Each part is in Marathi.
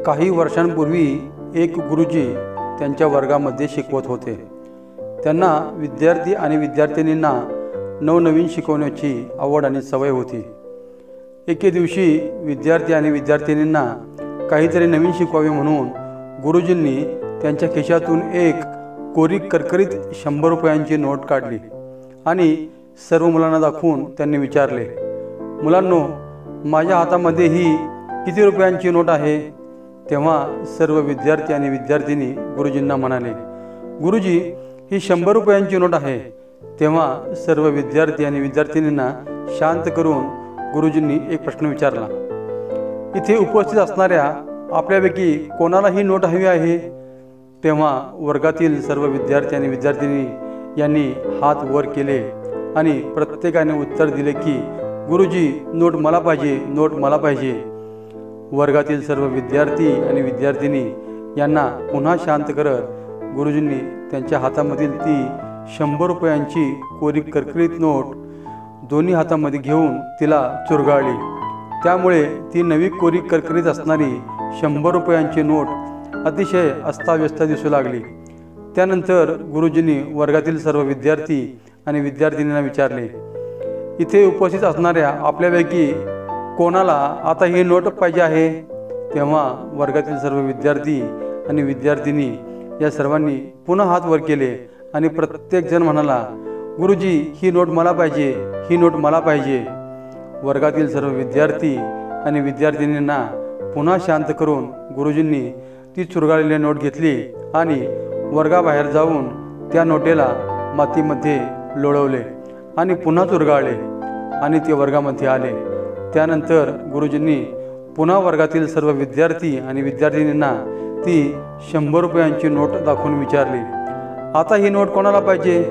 काही वर्षांपूर्वी एक गुरुजी त्यांच्या वर्गामध्ये शिकवत होते। त्यांना विद्यार्थी आणि विद्यार्थिनींना नवनवीन शिकवण्याची आवड आणि सवय होती। एके दिवशी विद्यार्थी आणि विद्यार्थिनींना काहीतरी नवीन शिकवावे म्हणून गुरुजींनी त्यांच्या खिशातून एक कोरी करकरीत 100 रुपयांची नोट काढली आणि सर्व मुलांना दाखवून त्यांनी विचारले, मुलांनो, माझ्या हातामध्ये ही किती रुपयांची नोट आहे? तेव्हा सर्व विद्यार्थी आणि विद्यार्थिनी गुरुजींना म्हणाले, गुरुजी, ही 100 रुपयांची नोट आहे। तेव्हा सर्व विद्यार्थी आणि विद्यार्थिनींना शांत करून गुरुजींनी एक प्रश्न विचारला, इथे उपस्थित असणाऱ्या आपल्यापैकी कोणाला ही नोट हवी आहे? तेव्हा वर्गातील सर्व विद्यार्थी आणि विद्यार्थिनी यांनी हात वर केले आणि प्रत्येकाने उत्तर दिले की गुरुजी, नोट मला पाहिजे, नोट मला पाहिजे। वर्गातील सर्व विद्यार्थी आणि विद्यार्थिनी यांना पुन्हा शांत करत गुरुजींनी त्यांच्या हातामधील ती 100 रुपयांची कोरी करकरीत नोट दोन्ही हातामध्ये घेऊन तिला चुरगाळली। त्यामुळे ती नवी कोरी करकरीत असणारी 100 रुपयांची नोट अतिशय अस्ताव्यस्त दिसू लागली। त्यानंतर गुरुजींनी वर्गातील सर्व विद्यार्थी आणि विद्यार्थिनींना विचारले, इथे उपस्थित असणाऱ्या आपल्यापैकी कोणाला आता ही नोट पाहिजे आहे? तेव्हा वर्गातील सर्व विद्यार्थी आणि विद्यार्थिनी या सर्वांनी पुन्हा हात वर केले आणि प्रत्येक जण म्हणाला, गुरुजी, ही नोट मला पाहिजे, ही नोट मला पाहिजे। वर्गातील सर्व विद्यार्थी आणि विद्यार्थिनींना पुन्हा शांत करून गुरुजींनी ती चुरगाळलेली नोट घेतली आणि वर्गाबाहेर जाऊन त्या नोटेला मातीमध्ये लोळवले आणि पुन्हा चुरगाळले आणि ते वर्गामध्ये आले। त्यानंतर गुरुजींनी पुन्हा वर्गातील सर्व विद्यार्थी आणि विद्यार्थिनींना ती 100 रुपयांची नोट दाखवून विचारली, आता ही नोट कोणाला पाहिजे?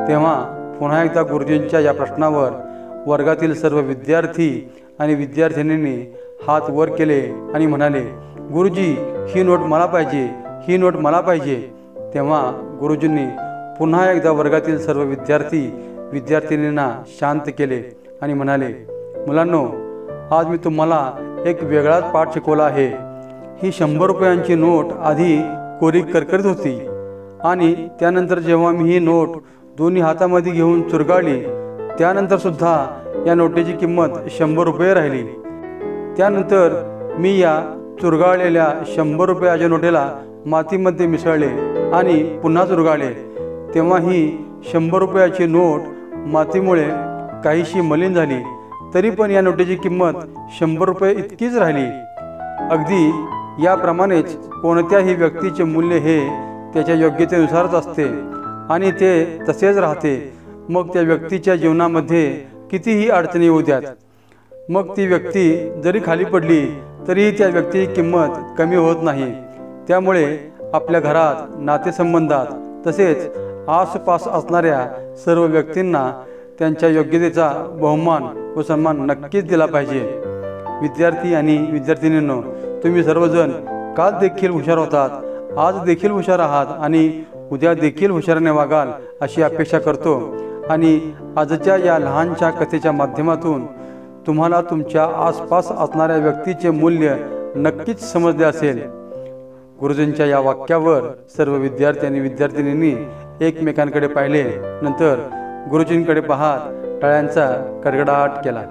तेव्हा पुन्हा एकदा गुरुजींच्या या प्रश्नावर वर्गातील सर्व विद्यार्थी आणि विद्यार्थिनींनी हात वर केले आणि म्हणाले, गुरुजी, ही नोट मला पाहिजे, ही नोट मला पाहिजे। तेव्हा गुरुजींनी पुन्हा एकदा वर्गातील सर्व विद्यार्थी विद्यार्थिनींना शांत केले आणि म्हणाले, मुलांनो, आज मी तुम्हाला एक वेगळाच पाठ शिकवला आहे। ही 100 रुपयांची नोट आधी कोरी करकरीत होती आणि त्यानंतर जेव्हा मी ही नोट दोन्ही हातामध्ये घेऊन चुरगाळली त्यानंतर सुद्धा या नोटेची किंमत 100 रुपये राहिली। त्यानंतर मी या चुरगाळलेल्या 100 रुपयाच्या नोटेला मातीमध्ये मिसळले आणि पुन्हा चुरगाळले। तेव्हा ही 100 रुपयाची नोट मातीमुळे काहीशी मलिन झाली, तरी पण या नोटेची किंमत 100 रुपये इतकीच राहिली। अगदी याप्रमाणेच कोणत्याही व्यक्तीचे मूल्य हे त्याच्या योग्यतेनुसारच असते आणि ते तसेच राहते। मग त्या व्यक्तीच्या जीवनामध्ये कितीही अडचणी येऊ द्यात, मग ती व्यक्ती जरी खाली पडली तरी त्या व्यक्तीची किंमत कमी होत नाही। त्यामुळे आपल्या घरात, नातेसंबंधात तसेच आसपास असणाऱ्या सर्व व्यक्तींना त्यांच्या योग्यतेचा बहुमान व सन्मान नक्कीच दिला पाहिजे। विद्यार्थी आणि विद्यार्थिनींनो, तुम्ही सर्वजण काल देखील हुशार होतात, आज देखील हुशार आहात आणि उद्या देखील हुशाराने वागाल अशी अपेक्षा करतो। आणि आजच्या या लहानशा कथेच्या माध्यमातून तुम्हाला तुमच्या आसपास असणाऱ्या व्यक्तीचे मूल्य नक्कीच समजले असेल। गुरुजींच्या या वाक्यावर सर्व विद्यार्थी आणि विद्यार्थिनींनी एकमेकांकडे पाहिले, नंतर गुरुजींकडे पाहत टाळ्यांचा कडकडाट केला।